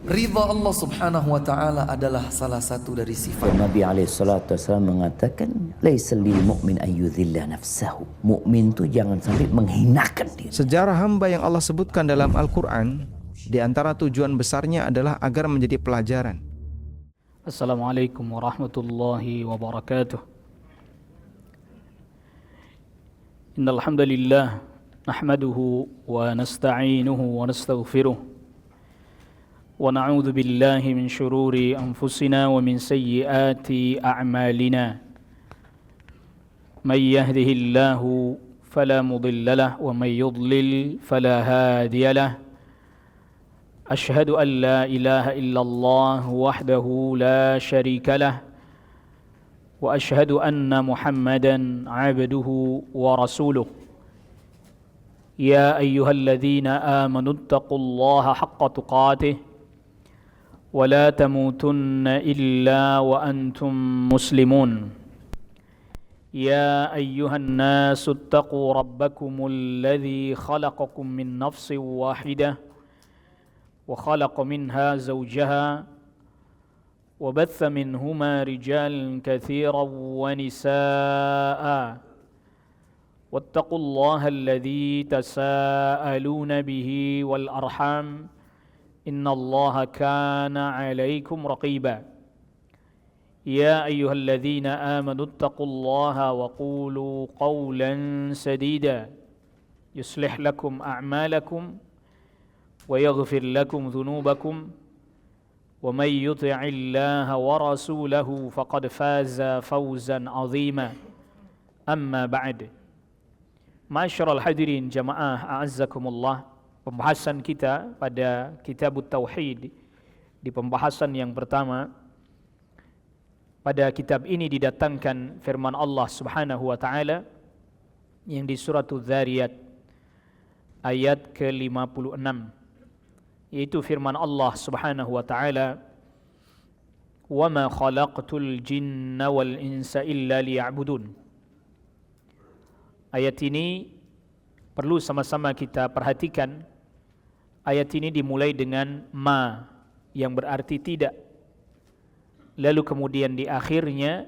Ridha Allah subhanahu wa ta'ala adalah salah satu dari sifat. Nabi SAW mengatakan, laisa lil mu'min ayyudhilla nafsahu. Mukmin itu jangan sampai menghinakan diri. Sejarah hamba yang Allah sebutkan dalam Al-Quran, di antara tujuan besarnya adalah agar menjadi pelajaran. Assalamualaikum warahmatullahi wabarakatuh. Innal hamdalillah nahmaduhu wa nasta'inuhu wa nastaghfiruh wa na'udzu billahi min shururi anfusina wa min sayyiati a'malina. May yahdihillahu fala mudilla lahu wa may yudlil fala hadiya lahu. أشهد أن لا إله إلا الله وحده لا شريك له وأشهد أن محمدا عبده ورسوله يا أيها الذين آمنوا اتقوا الله حق تقاته ولا تموتن إلا وأنتم مسلمون يا أيها الناس اتقوا ربكم الذي خلقكم من نفس واحدة وخلق منها زوجها وبث منهما رجالا كثيرا ونساء واتقوا الله الذي تساءلون به والأرحام إن الله كان عليكم رقيبا يا أيها الذين آمنوا اتقوا الله وقولوا قولا سديدا يصلح لكم أعمالكم ويغفر لكم ذنوبكم ومن يطع الله ورسوله فقد فاز فوزا عظيما أما بعد. Ma'asyiral hadirin jamaah a'azzakumullah, pembahasan kita pada Kitabut Tauhid di pembahasan yang pertama. Pada kitab ini didatangkan firman Allah Subhanahu wa taala yang di surat Adz-Dzariyat ayat ke-56, yaitu firman Allah Subhanahu wa taala, "Wa ma khalaqtul jinna wal insa illa liya'budun." Ayat ini perlu sama-sama kita perhatikan. Ayat ini dimulai dengan ma yang berarti tidak. Lalu kemudian di akhirnya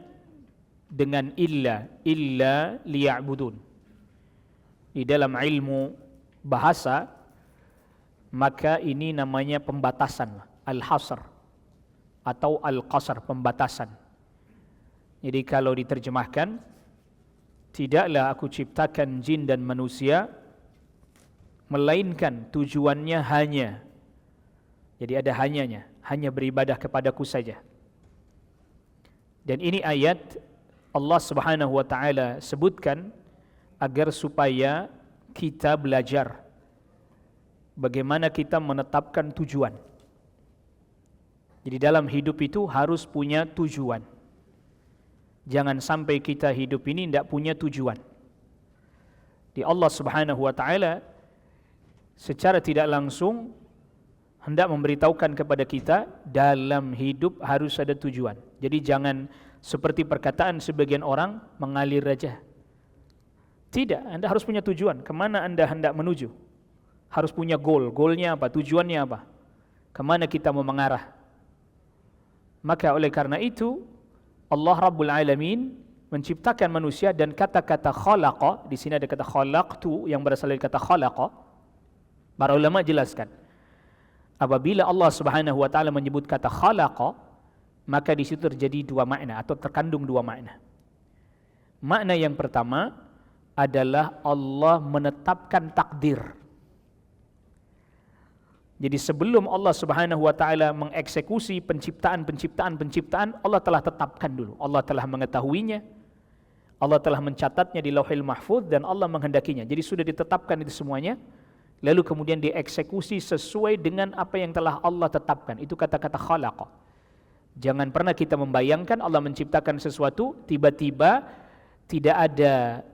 dengan illa liya'budun. Di dalam ilmu bahasa maka ini namanya pembatasan, al-hasr atau al-qasr, pembatasan. Jadi kalau diterjemahkan, tidaklah aku ciptakan jin dan manusia melainkan tujuannya hanya, jadi ada hanyanya, hanya beribadah kepadaku saja. Dan ini ayat Allah Subhanahu wa taala sebutkan agar supaya kita belajar bagaimana kita menetapkan tujuan. Jadi dalam hidup itu harus punya tujuan. Jangan sampai kita hidup ini tidak punya tujuan. Di Allah Subhanahu wa taala secara tidak langsung hendak memberitahukan kepada kita dalam hidup harus ada tujuan. Jadi jangan seperti perkataan sebagian orang mengalir saja. Tidak, Anda harus punya tujuan. Kemana Anda hendak menuju? Harus punya goal. Goalnya apa? Tujuannya apa? Kemana kita mau mengarah? Maka oleh karena itu Allah Rabbul Alamin menciptakan manusia, dan kata-kata khalaqa, di sini ada kata khalaqtu yang berasal dari kata khalaqa. Para ulama jelaskan, apabila Allah Subhanahu wa taala menyebut kata khalaqa, maka di situ terjadi dua makna atau terkandung dua makna. Makna yang pertama adalah Allah menetapkan takdir. Jadi sebelum Allah Subhanahu wa taala mengeksekusi penciptaan, Allah telah tetapkan dulu. Allah telah mengetahuinya. Allah telah mencatatnya di Lauhil Mahfuz dan Allah menghendakinya. Jadi sudah ditetapkan itu semuanya. Lalu kemudian dieksekusi sesuai dengan apa yang telah Allah tetapkan. Itu kata-kata khalaqa. Jangan pernah kita membayangkan Allah menciptakan sesuatu, tiba-tiba tidak ada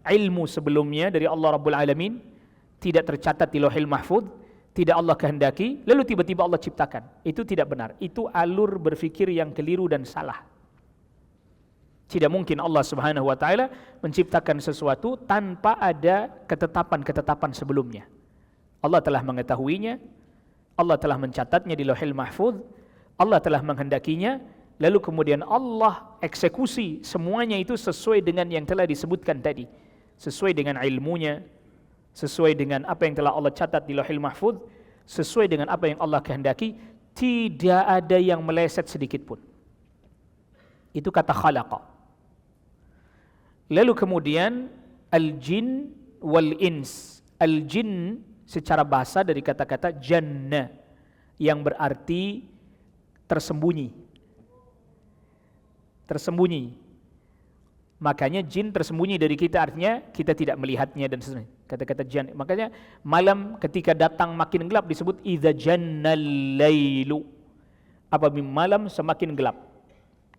ilmu sebelumnya dari Allah Rabbul Alamin, tidak tercatat di Lauhil Mahfuz, tidak Allah kehendaki, lalu tiba-tiba Allah ciptakan. Itu tidak benar. Itu alur berfikir yang keliru dan salah. Tidak mungkin Allah Subhanahu wa taala menciptakan sesuatu tanpa ada ketetapan-ketetapan sebelumnya. Allah telah mengetahuinya, Allah telah mencatatnya di Lauhil Mahfuz, Allah telah menghendakinya, lalu kemudian Allah eksekusi semuanya itu sesuai dengan yang telah disebutkan tadi, sesuai dengan ilmunya, sesuai dengan apa yang telah Allah catat di Lauhil Mahfuz, sesuai dengan apa yang Allah kehendaki, tidak ada yang meleset sedikit pun. Itu kata khalaqa. Lalu kemudian al-jin wal-ins. Al-jin secara bahasa dari kata-kata janna yang berarti tersembunyi. Tersembunyi. Makanya jin tersembunyi dari kita, artinya kita tidak melihatnya dan seterusnya. Kata-kata jan. Makanya malam ketika datang makin gelap disebut idza jannal lailu. Apabila malam semakin gelap.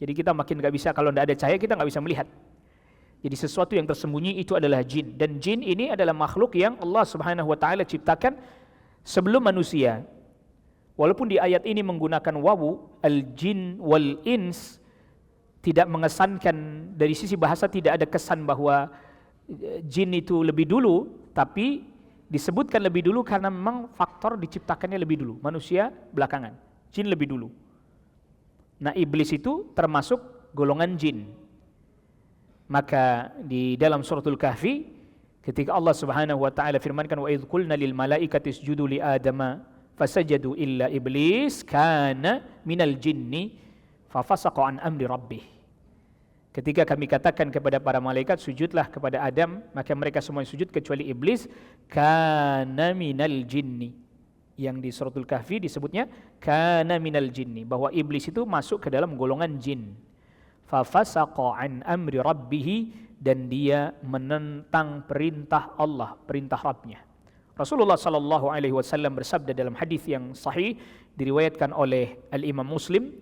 Jadi kita makin enggak bisa, kalau tidak ada cahaya kita enggak bisa melihat. Jadi sesuatu yang tersembunyi itu adalah jin, dan jin ini adalah makhluk yang Allah Subhanahu wa taala ciptakan sebelum manusia. Walaupun di ayat ini menggunakan wawu al-jin wal ins, tidak mengesankan, dari sisi bahasa tidak ada kesan bahwa jin itu lebih dulu, tapi disebutkan lebih dulu karena memang faktor diciptakannya lebih dulu, manusia belakangan, jin lebih dulu. Nah, iblis itu termasuk golongan jin. Maka di dalam suratul Kahfi ketika Allah Subhanahu wa taala firmankan wa idz qulna lil malaikati isjudu li adama fasajadu illa iblis kana minal jinni fafasaqa an amri rabbih. Ketika kami katakan kepada para malaikat sujudlah kepada Adam, maka mereka semua sujud kecuali iblis, kana minal jinni. Yang di suratul Kahfi disebutnya kana minal jinni, bahwa iblis itu masuk ke dalam golongan jin. Fafasaqa an amri rabbih, dan dia menentang perintah Allah, perintah Rabbnya. Rasulullah sallallahu alaihi wasallam bersabda dalam hadis yang sahih diriwayatkan oleh Al-Imam Muslim,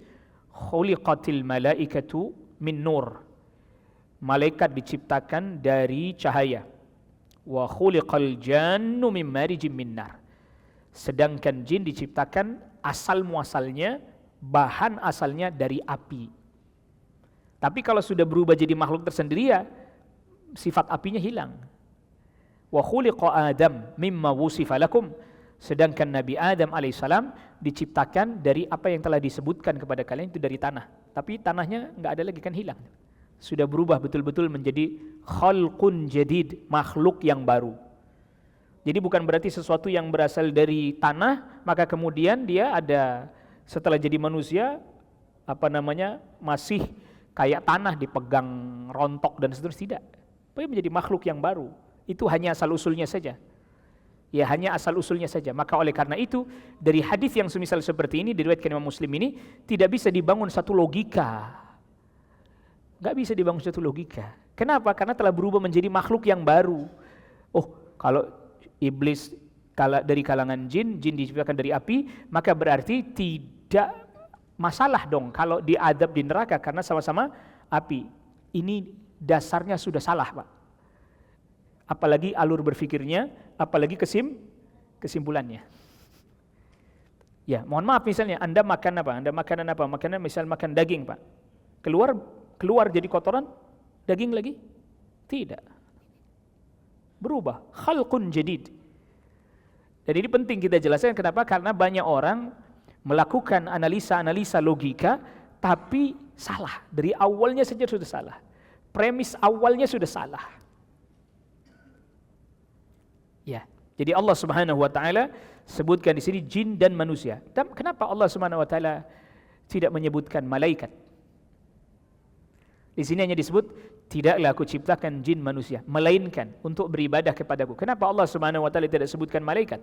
khuliqatil malaikatu min nur. Malaikat diciptakan dari cahaya. Wa khuliqal jannu min marijim min nar. Sedangkan jin diciptakan asal muasalnya, bahan asalnya dari api. Tapi kalau sudah berubah jadi makhluk tersendiri ya sifat apinya hilang. Wa khuliqa Adam mimma wusifa lakum. Sedangkan Nabi Adam alaihissalam diciptakan dari apa yang telah disebutkan kepada kalian, itu dari tanah. Tapi tanahnya enggak ada lagi, kan hilang. Sudah berubah betul-betul menjadi khalqun jadid, makhluk yang baru. Jadi bukan berarti sesuatu yang berasal dari tanah maka kemudian dia ada setelah jadi manusia masih kayak tanah dipegang rontok dan seterusnya, tidak. Tapi menjadi makhluk yang baru. Itu hanya asal usulnya saja. Ya, hanya asal usulnya saja. Maka oleh karena itu dari hadis yang semisal seperti ini diriwayatkan Imam Muslim ini tidak bisa dibangun satu logika. Enggak bisa dibangun satu logika. Kenapa? Karena telah berubah menjadi makhluk yang baru. Oh, kalau iblis dari kalangan jin, jin diciptakan dari api, maka berarti tidak masalah dong kalau diadab di neraka karena sama-sama api. Ini dasarnya sudah salah, Pak. Apalagi alur berfikirnya, apalagi kesimpulannya. Ya, mohon maaf misalnya Anda makan apa? Anda makanan apa? Makanan misal makan daging, Pak. Keluar jadi kotoran, daging lagi? Tidak. Berubah, khalqun jadid. Jadi ini penting kita jelaskan kenapa? Karena banyak orang melakukan analisa logika tapi salah. Dari awalnya saja sudah salah. Premis awalnya sudah salah. Ya. Jadi Allah Subhanahu wa taala sebutkan di sini jin dan manusia. Dan kenapa Allah Subhanahu wa taala tidak menyebutkan malaikat? Di sini hanya disebut tidaklah aku ciptakan jin manusia melainkan untuk beribadah kepadaku. Kenapa Allah Subhanahu wa taala tidak sebutkan malaikat?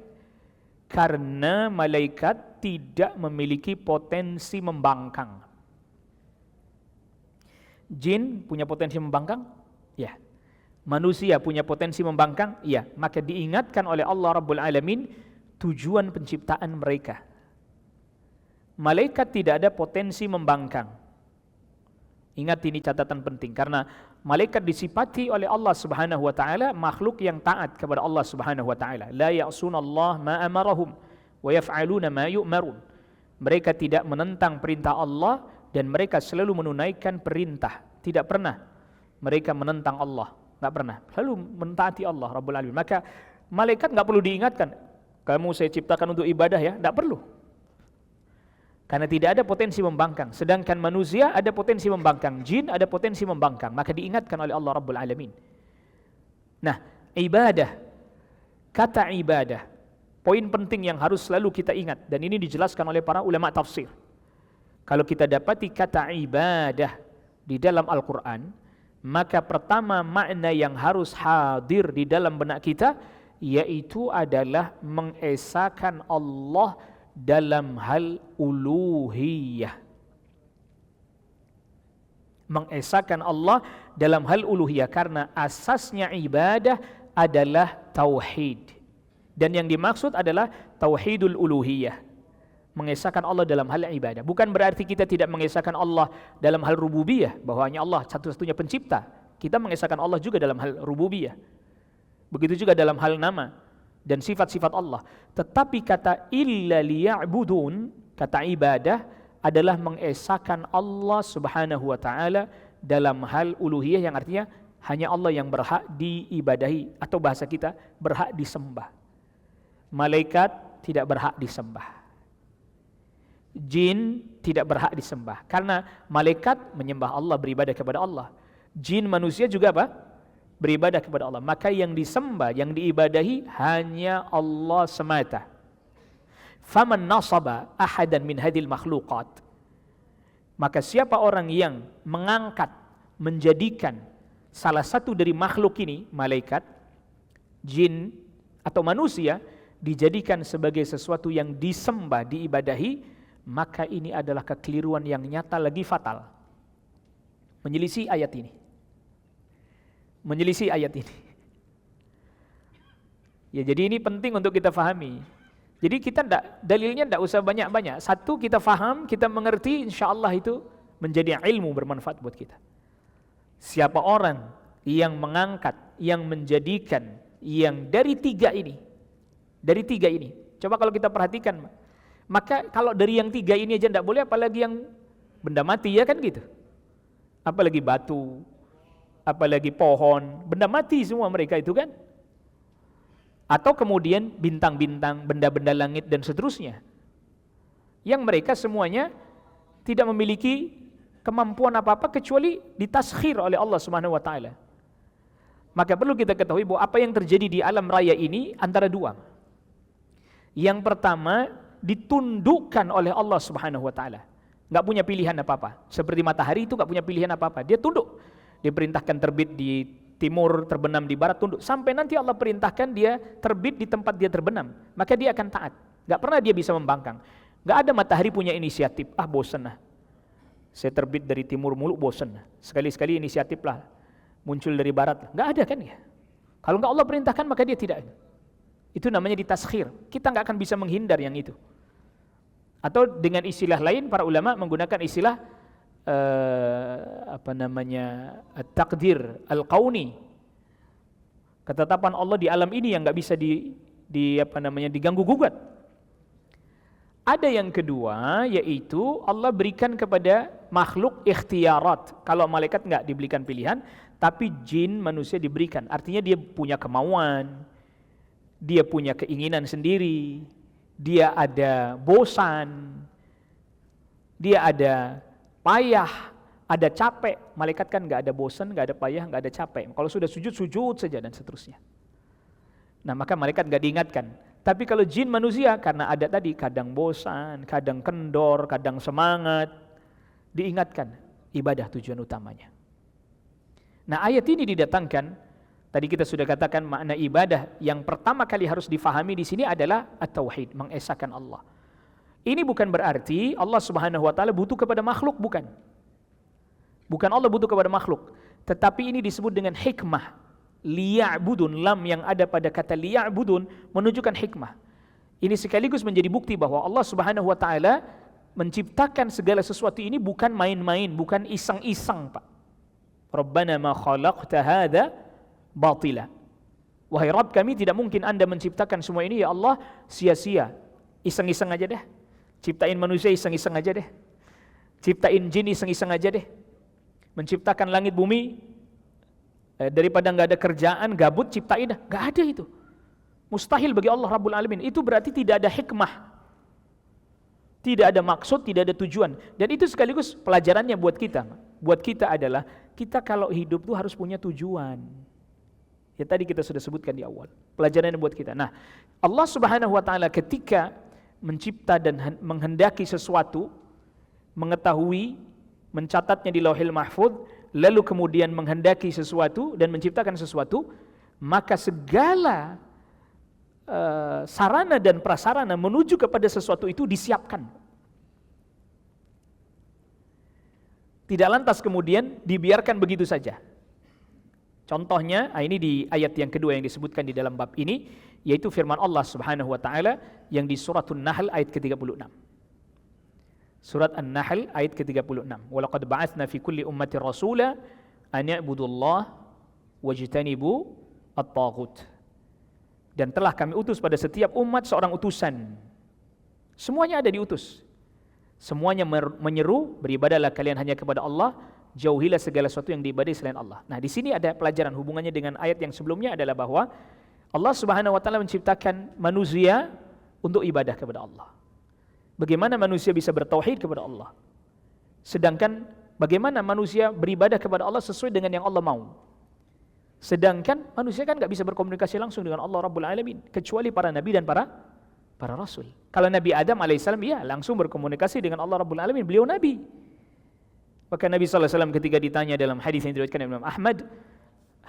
Karena malaikat tidak memiliki potensi membangkang. Jin punya potensi membangkang? Ya. Manusia punya potensi membangkang? Ya. Maka diingatkan oleh Allah Rabbul Alamin tujuan penciptaan mereka. Malaikat tidak ada potensi membangkang. Ingat, ini catatan penting karena malaikat disifati oleh Allah Subhanahu wa taala makhluk yang taat kepada Allah Subhanahu wa taala. La ya'sunallaha ma amarahum wa yaf'aluna ma yu'marun. Mereka tidak menentang perintah Allah dan mereka selalu menunaikan perintah. Tidak pernah mereka menentang Allah, enggak pernah. Selalu mentaati Allah Rabbul Alamin. Maka malaikat enggak perlu diingatkan. kamu saya ciptakan untuk ibadah ya, tidak perlu. Karena tidak ada potensi membangkang. Sedangkan manusia ada potensi membangkang, jin ada potensi membangkang. Maka diingatkan oleh Allah Rabbul Alamin. Nah, ibadah, kata ibadah, poin penting yang harus selalu kita ingat, dan ini dijelaskan oleh para ulama tafsir. Kalau kita dapati kata ibadah di dalam Al-Quran, maka pertama makna yang harus hadir di dalam benak kita, yaitu adalah mengesahkan Allah dalam hal uluhiyah. Mengesahkan Allah dalam hal uluhiyah, karena asasnya ibadah adalah tauhid. Dan yang dimaksud adalah tauhidul uluhiyah, mengesahkan Allah dalam hal ibadah. Bukan berarti kita tidak mengesahkan Allah dalam hal rububiyah, bahwa hanya Allah satu-satunya pencipta. Kita mengesahkan Allah juga dalam hal rububiyah. Begitu juga dalam hal nama dan sifat-sifat Allah. Tetapi kata illa liya'budun, kata ibadah adalah mengesahkan Allah Subhanahu wa taala dalam hal uluhiyah, yang artinya hanya Allah yang berhak diibadahi, atau bahasa kita berhak disembah. Malaikat tidak berhak disembah. Jin tidak berhak disembah, karena malaikat menyembah Allah, beribadah kepada Allah. Jin manusia juga apa? Beribadah kepada Allah. Maka yang disembah, yang diibadahi hanya Allah semata. Faman nasaba ahadan min hadil makhluqat, maka siapa orang yang mengangkat, menjadikan salah satu dari makhluk ini, malaikat, jin atau manusia, dijadikan sebagai sesuatu yang disembah, diibadahi, maka ini adalah kekeliruan yang nyata lagi fatal. Menyelisih ayat ini. Menyelisih ayat ini. Ya, jadi ini penting untuk kita fahami. Jadi kita dalilnya tidak usah banyak-banyak. Satu, kita faham, kita mengerti, insya Allah itu menjadi ilmu bermanfaat buat kita. Siapa orang yang mengangkat, yang menjadikan, yang dari tiga ini, coba kalau kita perhatikan, maka kalau dari yang tiga ini aja tidak boleh, apalagi yang benda mati, ya kan gitu. Apalagi batu, apalagi pohon, benda mati semua mereka itu kan. Atau kemudian bintang-bintang, benda-benda langit dan seterusnya, yang mereka semuanya tidak memiliki kemampuan apa-apa kecuali ditaskhir oleh Allah Subhanahu wa taala. Maka perlu kita ketahui bahwa apa yang terjadi di alam raya ini antara dua. Yang pertama, ditundukkan oleh Allah Subhanahu wa taala. Enggak punya pilihan apa-apa. Seperti matahari itu enggak punya pilihan apa-apa. Dia tunduk. Diperintahkan terbit di timur, terbenam di barat, tunduk. Sampai nanti Allah perintahkan dia terbit di tempat dia terbenam, maka dia akan taat. Enggak pernah dia bisa membangkang. Enggak ada matahari punya inisiatif. Bosan lah. Saya terbit dari timur mulu, bosan. Sekali-sekali inisiatif lah muncul dari barat. Enggak ada kan ya. Kalau enggak Allah perintahkan, maka dia tidak. Itu namanya ditaskhir. Kita enggak akan bisa menghindar yang itu. Atau dengan istilah lain, para ulama menggunakan istilah takdir al-kauni, ketetapan Allah di alam ini yang enggak bisa diganggu gugat. Ada yang kedua, yaitu Allah berikan kepada makhluk ikhtiyarat. Kalau malaikat enggak diberikan pilihan, tapi jin manusia diberikan. Artinya dia punya kemauan, dia punya keinginan sendiri, dia ada bosan, dia ada payah, ada capek. Malaikat kan enggak ada bosan, enggak ada payah, enggak ada capek. Kalau sudah sujud, sujud saja dan seterusnya. Nah, maka malaikat enggak diingatkan. Tapi kalau jin manusia, karena ada tadi kadang bosan, kadang kendor, kadang semangat, diingatkan ibadah tujuan utamanya. Nah, ayat ini didatangkan, tadi kita sudah katakan makna ibadah yang pertama kali harus difahami di sini adalah at-tauhid, mengesahkan Allah. Ini bukan berarti Allah Subhanahu wa taala butuh kepada makhluk, bukan. Bukan Allah butuh kepada makhluk, tetapi ini disebut dengan hikmah. Liya'budun, lam yang ada pada kata liya'budun menunjukkan hikmah. Ini sekaligus menjadi bukti bahwa Allah Subhanahu wa taala menciptakan segala sesuatu ini bukan main-main, bukan iseng-iseng, Pak. Rabbana ma khalaqta hadza batila. Wahai Rabb kami, tidak mungkin Anda menciptakan semua ini ya Allah sia-sia. Iseng-iseng aja deh. Ciptain manusia iseng-iseng aja deh. Ciptain jin iseng-iseng aja deh. Menciptakan langit bumi daripada enggak ada kerjaan, gabut, ciptain dah. Enggak ada itu. Mustahil bagi Allah Rabbul Alamin. Itu berarti tidak ada hikmah, tidak ada maksud, tidak ada tujuan. Dan itu sekaligus pelajarannya buat kita. Buat kita adalah, kita kalau hidup tuh harus punya tujuan. Ya tadi kita sudah sebutkan di awal. Pelajarannya buat kita. Nah, Allah Subhanahu wa taala ketika mencipta dan menghendaki sesuatu, mengetahui, mencatatnya di Lauhil Mahfuz, lalu kemudian menghendaki sesuatu dan menciptakan sesuatu, maka segala sarana dan prasarana menuju kepada sesuatu itu disiapkan. Tidak lantas kemudian dibiarkan begitu saja. Contohnya, ini di ayat yang kedua yang disebutkan di dalam bab ini, yaitu firman Allah Subhanahu wa taala yang di surat An-Nahl ayat ke-36. Surat An-Nahl ayat ke-36. Walaqad ba'atsna fi kulli ummatin rasula an ya'budullaha wajtanibu at-taghut. Dan telah kami utus pada setiap umat seorang utusan. Semuanya ada diutus. Semuanya menyeru, beribadahlah kalian hanya kepada Allah, jauhilah segala sesuatu yang diibadahi selain Allah. Nah, di sini ada pelajaran hubungannya dengan ayat yang sebelumnya adalah bahwa Allah Subhanahu wa taala menciptakan manusia untuk ibadah kepada Allah. Bagaimana manusia bisa bertauhid kepada Allah? Sedangkan bagaimana manusia beribadah kepada Allah sesuai dengan yang Allah mau? Sedangkan manusia kan nggak bisa berkomunikasi langsung dengan Allah Rabbul Alamin, kecuali para nabi dan para rasul. Kalau Nabi Adam alaihissalam, ya langsung berkomunikasi dengan Allah Rabbul Alamin, beliau nabi. Maka Nabi SAW ketika ditanya dalam hadis yang diriwayatkan Imam Ahmad,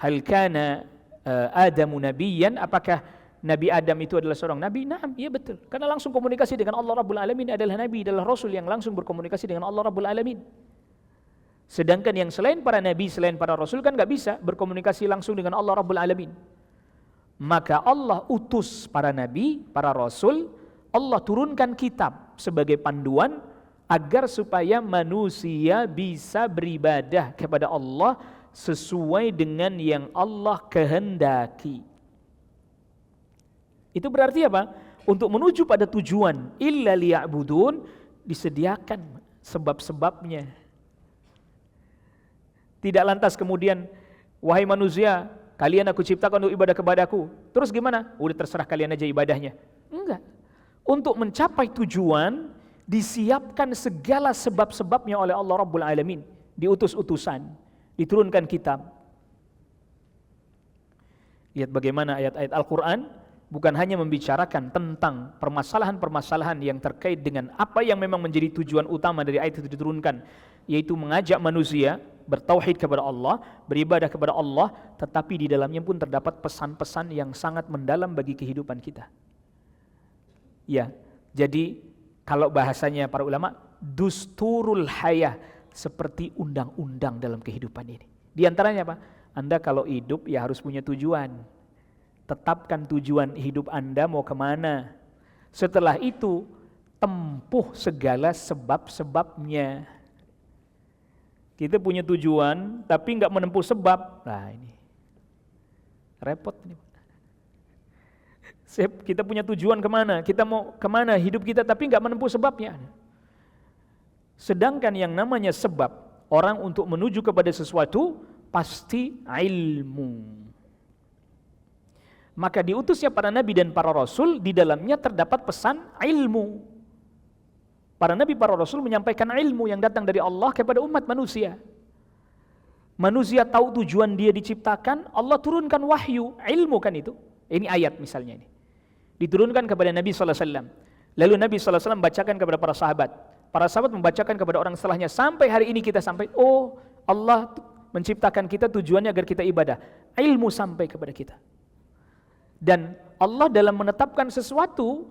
hal kana Adamu nabiyyan, apakah Nabi Adam itu adalah seorang nabi? Naam, iya betul. Karena langsung komunikasi dengan Allah Rabbul Alamin, adalah nabi, adalah rasul yang langsung berkomunikasi dengan Allah Rabbul Alamin. Sedangkan yang selain para nabi, selain para rasul kan nggak bisa berkomunikasi langsung dengan Allah Rabbul Alamin. Maka Allah utus para nabi, para rasul, Allah turunkan kitab sebagai panduan agar supaya manusia bisa beribadah kepada Allah sesuai dengan yang Allah kehendaki. Itu berarti apa? Untuk menuju pada tujuan illa liya'budun, disediakan sebab-sebabnya. Tidak lantas kemudian, wahai manusia, kalian aku ciptakan untuk ibadah kepadaku. Terus gimana? Udah terserah kalian aja ibadahnya. Enggak. Untuk mencapai tujuan, disiapkan segala sebab-sebabnya oleh Allah Rabbul Alamin. Diutus utusan, diturunkan kitab. Lihat bagaimana ayat-ayat Al-Quran bukan hanya membicarakan tentang permasalahan-permasalahan yang terkait dengan apa yang memang menjadi tujuan utama dari ayat itu diturunkan, yaitu mengajak manusia bertauhid kepada Allah, beribadah kepada Allah, tetapi di dalamnya pun terdapat pesan-pesan yang sangat mendalam bagi kehidupan kita. Ya, jadi kalau bahasanya para ulama, dusturul hayah, seperti undang-undang dalam kehidupan ini. Di antaranya apa? Anda kalau hidup ya harus punya tujuan. Tetapkan tujuan hidup Anda mau kemana. Setelah itu, tempuh segala sebab-sebabnya. Kita punya tujuan, tapi nggak menempuh sebab. Nah ini repot nih. Kita punya tujuan kemana, kita mau kemana hidup kita, tapi nggak menempuh sebabnya. Sedangkan yang namanya sebab, orang untuk menuju kepada sesuatu pasti ilmu. Maka diutusnya para nabi dan para rasul, di dalamnya terdapat pesan ilmu. Para nabi, para rasul menyampaikan ilmu yang datang dari Allah kepada umat manusia. Manusia tahu tujuan dia diciptakan, Allah turunkan wahyu, ilmu kan itu. Ini ayat misalnya ini. Diturunkan kepada Nabi SAW. Lalu Nabi SAW bacakan kepada para sahabat. Para sahabat membacakan kepada orang setelahnya. Sampai hari ini kita sampai, oh Allah menciptakan kita tujuannya agar kita ibadah. Ilmu sampai kepada kita. Dan Allah dalam menetapkan sesuatu,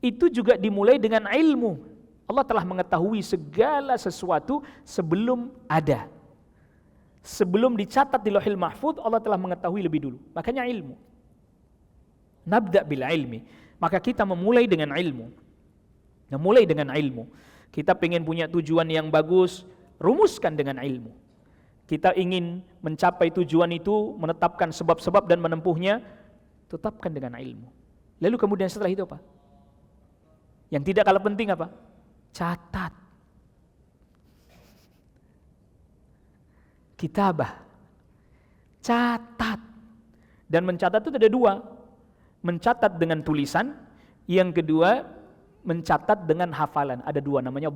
itu juga dimulai dengan ilmu. Allah telah mengetahui segala sesuatu sebelum ada. Sebelum dicatat di Lauhil Mahfuz, Allah telah mengetahui lebih dulu. Makanya ilmu. Nabda bil ilmi. Maka kita memulai dengan ilmu. Memulai dengan ilmu. Kita ingin punya tujuan yang bagus, rumuskan dengan ilmu. Kita ingin mencapai tujuan itu, menetapkan sebab-sebab dan menempuhnya, tetapkan dengan ilmu. Lalu kemudian setelah itu apa? Yang tidak kalah penting apa? Catat. Kitabah. Catat. Dan mencatat itu ada dua. mencatat dengan tulisan, yang kedua mencatat dengan hafalan. Ada dua, namanya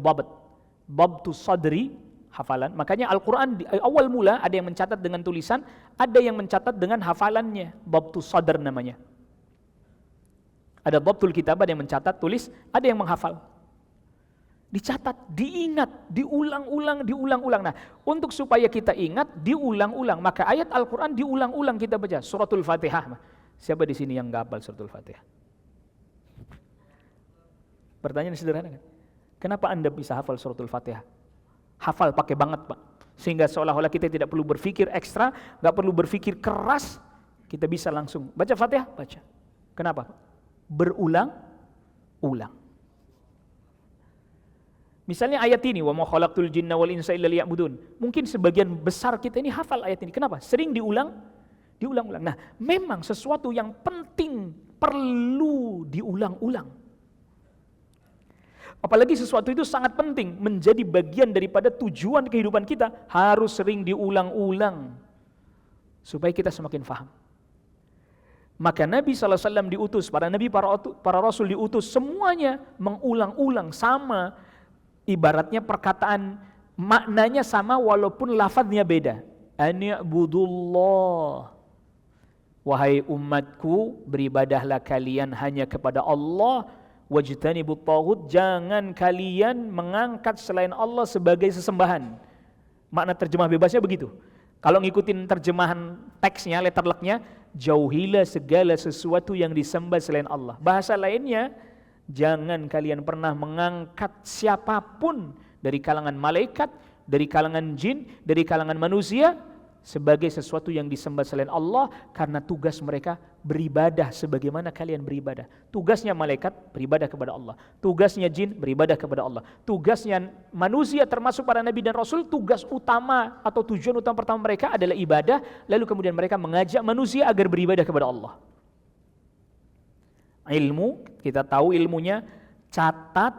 babtus sadri, hafalan. Makanya Al-Quran awal mula ada yang mencatat dengan tulisan, ada yang mencatat dengan hafalannya, babtus sadr namanya. Ada babtul kitab, ada yang mencatat tulis, ada yang menghafal. Dicatat, diingat, diulang-ulang. Nah, untuk supaya kita ingat, diulang-ulang, maka ayat Al-Quran diulang-ulang kita baca. Suratul Fatihah. Siapa di sini yang nggak hafal suratul Fatihah? Pertanyaan sederhana kan? Kenapa Anda bisa hafal suratul Fatihah? Hafal pakai banget, Pak. Sehingga seolah-olah kita tidak perlu berpikir ekstra, nggak perlu berpikir keras, kita bisa langsung baca Fatihah, baca. Kenapa? Berulang-ulang. Misalnya ayat ini, wa ma khalaqtul jinna wal insa illa liya'budun. Mungkin sebagian besar kita ini hafal ayat ini. Kenapa? Sering diulang-ulang. Nah, memang sesuatu yang penting perlu diulang-ulang. Apalagi sesuatu itu sangat penting, menjadi bagian daripada tujuan kehidupan kita, harus sering diulang-ulang supaya kita semakin faham. Maka Nabi SAW diutus, para nabi, para rasul diutus, semuanya mengulang-ulang sama. Ibaratnya perkataan maknanya sama walaupun lafadznya beda. Ani'budullah. Wahai umatku, beribadahlah kalian hanya kepada Allah. Wajtanibut taghut, jangan kalian mengangkat selain Allah sebagai sesembahan. Makna terjemah bebasnya begitu. Kalau ngikutin terjemahan teksnya, letterleknya, jauhilah segala sesuatu yang disembah selain Allah. Bahasa lainnya, jangan kalian pernah mengangkat siapapun dari kalangan malaikat, dari kalangan jin, dari kalangan manusia sebagai sesuatu yang disembah selain Allah, karena tugas mereka beribadah sebagaimana kalian beribadah. Tugasnya malaikat beribadah kepada Allah, tugasnya jin beribadah kepada Allah, tugasnya manusia termasuk para nabi dan rasul, tugas utama atau tujuan utama pertama mereka adalah ibadah, lalu kemudian mereka mengajak manusia agar beribadah kepada Allah. Ilmu, kita tahu ilmunya, catat,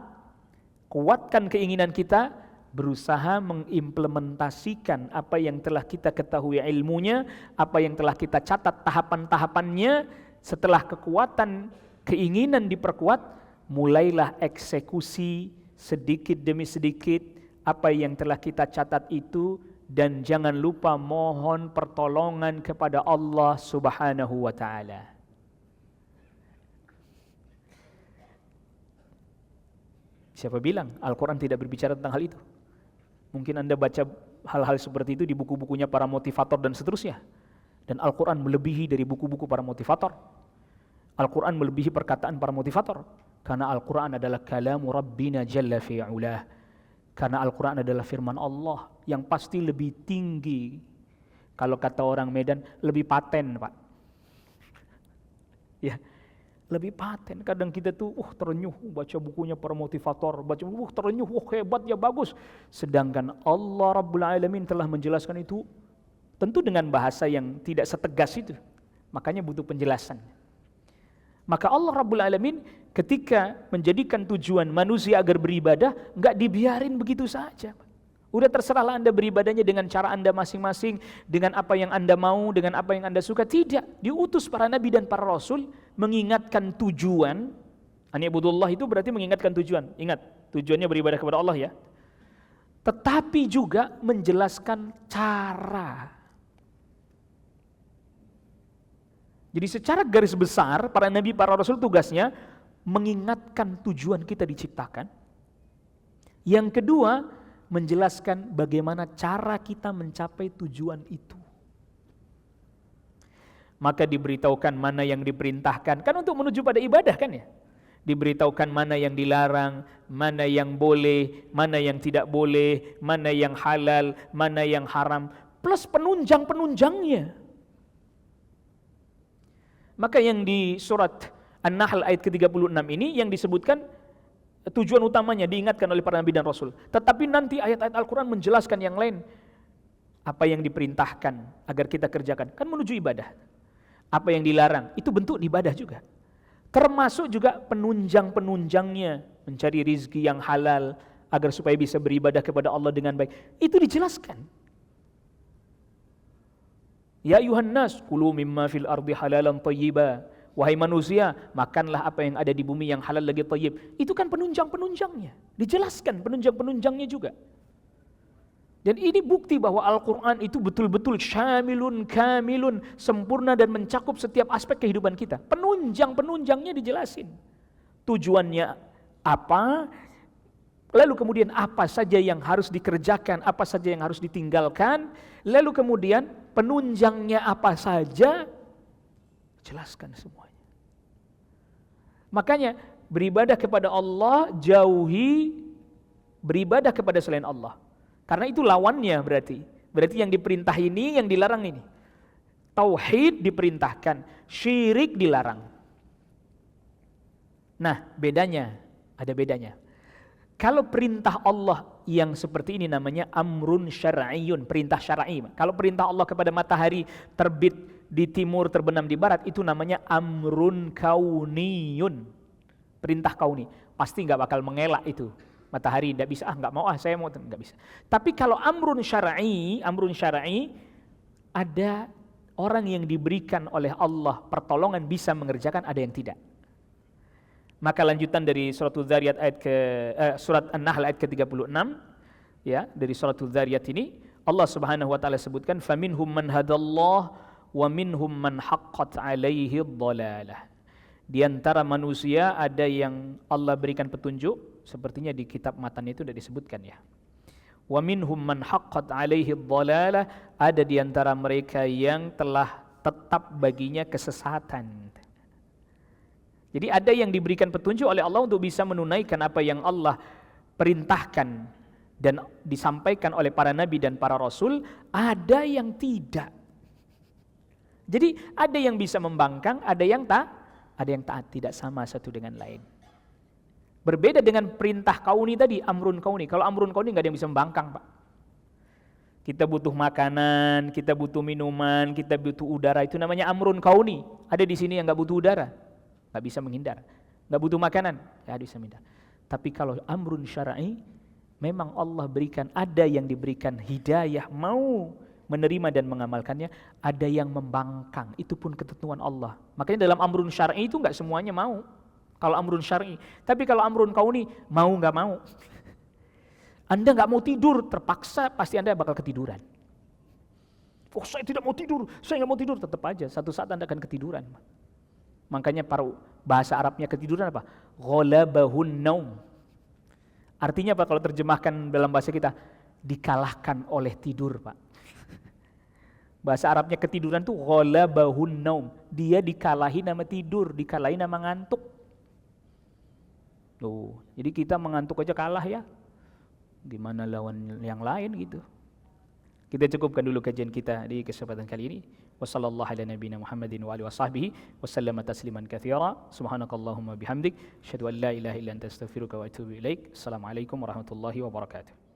kuatkan keinginan kita, berusaha mengimplementasikan apa yang telah kita ketahui ilmunya, apa yang telah kita catat tahapan-tahapannya. Setelah kekuatan keinginan diperkuat, mulailah eksekusi sedikit demi sedikit apa yang telah kita catat itu, dan jangan lupa mohon pertolongan kepada Allah Subhanahu wa ta'ala. Siapa bilang Al-Quran tidak berbicara tentang hal itu? Mungkin Anda baca hal-hal seperti itu di buku-bukunya para motivator dan seterusnya. Dan Al-Quran melebihi dari buku-buku para motivator. Al-Quran melebihi perkataan para motivator. Karena Al-Quran adalah kalamu Rabbina Jalla fi'ulah. Karena Al-Quran adalah firman Allah yang pasti lebih tinggi. Kalau kata orang Medan, lebih paten, Pak. Ya, lebih paten. Kadang kita tuh terenyuh baca bukunya para motivator, baca terenyuh, hebat ya, bagus. Sedangkan Allah Rabbul Alamin telah menjelaskan itu tentu dengan bahasa yang tidak setegas itu. Makanya butuh penjelasan. Maka Allah Rabbul Alamin ketika menjadikan tujuan manusia agar beribadah, enggak dibiarin begitu saja. Udah terserahlah Anda beribadahnya dengan cara Anda masing-masing, dengan apa yang Anda mau, dengan apa yang Anda suka. Tidak, diutus para nabi dan para rasul mengingatkan tujuan. Ani'budullah itu berarti mengingatkan tujuan. Ingat, tujuannya beribadah kepada Allah ya. Tetapi juga menjelaskan cara. Jadi secara garis besar para nabi, para rasul tugasnya mengingatkan tujuan kita diciptakan. Yang kedua, menjelaskan bagaimana cara kita mencapai tujuan itu. Maka diberitahukan mana yang diperintahkan, kan untuk menuju pada ibadah kan ya. Diberitahukan mana yang dilarang, mana yang boleh, mana yang tidak boleh, mana yang halal, mana yang haram, plus penunjang-penunjangnya. Maka yang di surat An-Nahl ayat ke-36 ini yang disebutkan tujuan utamanya diingatkan oleh para nabi dan rasul. Tetapi nanti ayat-ayat Al-Quran menjelaskan yang lain. Apa yang diperintahkan agar kita kerjakan, kan menuju ibadah. Apa yang dilarang, itu bentuk ibadah juga. Termasuk juga penunjang-penunjangnya, mencari rizki yang halal, agar supaya bisa beribadah kepada Allah dengan baik. Itu dijelaskan. Ya ayuhan nas, kulu mimma fil ardi halalan tayyiba, Wahai manusia, makanlah apa yang ada di bumi yang halal lagi thayyib. Itu kan penunjang-penunjangnya. Dijelaskan penunjang-penunjangnya juga. Dan ini bukti bahwa Al-Quran itu betul-betul syamilun, kamilun, sempurna dan mencakup setiap aspek kehidupan kita. Penunjang-penunjangnya dijelasin. Tujuannya apa, lalu kemudian apa saja yang harus dikerjakan, apa saja yang harus ditinggalkan, lalu kemudian penunjangnya apa saja, jelaskan semuanya. Makanya beribadah kepada Allah, jauhi beribadah kepada selain Allah. Karena itu lawannya berarti. Berarti yang diperintah ini, yang dilarang ini. Tauhid diperintahkan, syirik dilarang. Nah, bedanya, ada bedanya. Kalau perintah Allah yang seperti ini namanya amrun syar'iyyun, perintah syar'i. Kalau perintah Allah kepada matahari terbit di timur, terbenam di barat, itu namanya amrun kauniyun. Perintah kauni. Pasti nggak bakal mengelak itu. Matahari tidak bisa, nggak mau, saya mau, nggak bisa. Tapi kalau amrun syar'i, ada orang yang diberikan oleh Allah pertolongan bisa mengerjakan, ada yang tidak. Maka lanjutan dari surat An-Nahl ayat ke-36, ya, dari surat Dzariyat ini Allah Subhanahu wa taala sebutkan faminhum man hadallah wa minhum man haqqat alaihi dhalalah. Di antara manusia ada yang Allah berikan petunjuk, sepertinya di kitab matan itu sudah disebutkan ya. Wa minhum man haqqat alaihi dhalalah, ada di antara mereka yang telah tetap baginya kesesatan. Jadi ada yang diberikan petunjuk oleh Allah untuk bisa menunaikan apa yang Allah perintahkan dan disampaikan oleh para nabi dan para rasul, ada yang tidak. Jadi ada yang bisa membangkang, ada yang taat, tidak sama satu dengan lain. Berbeda dengan perintah kauni tadi, amrun kauni. Kalau amrun kauni nggak ada yang bisa membangkang, Pak. Kita butuh makanan, kita butuh minuman, kita butuh udara, itu namanya amrun kauni. Ada di sini yang nggak butuh udara, nggak bisa menghindar. Nggak butuh makanan, nggak bisa menghindar. Tapi kalau amrun syar'i, memang Allah berikan, ada yang diberikan hidayah, mau menerima dan mengamalkannya, ada yang membangkang, itu pun ketentuan Allah. Makanya dalam amrun syar'i itu enggak semuanya mau. Kalau amrun syar'i, tapi kalau amrun kauni, mau enggak mau. Anda enggak mau tidur, terpaksa pasti Anda bakal ketiduran. Oh, saya tidak mau tidur, saya enggak mau tidur, tetap aja satu saat Anda akan ketiduran. Makanya bahasa Arabnya ketiduran apa? Ghalabahun naum. Artinya apa kalau terjemahkan dalam bahasa kita? Dikalahkan oleh tidur, Pak. Bahasa Arabnya ketiduran tuh ghalabahun naum. Dia dikalahi nama tidur, dikalahi nama ngantuk. Tuh, jadi kita mengantuk aja kalah ya. Gimana lawan yang lain gitu. Kita cukupkan dulu kajian kita di kesempatan kali ini. Wassallallahu ala nabiyina Muhammadin wa alihi washabbihi wasallama tasliman katsira. Subhanakallahumma bihamdik, asyhadu an la ilaha illa anta astaghfiruka wa atubu ilaik. Assalamualaikum warahmatullahi wabarakatuh.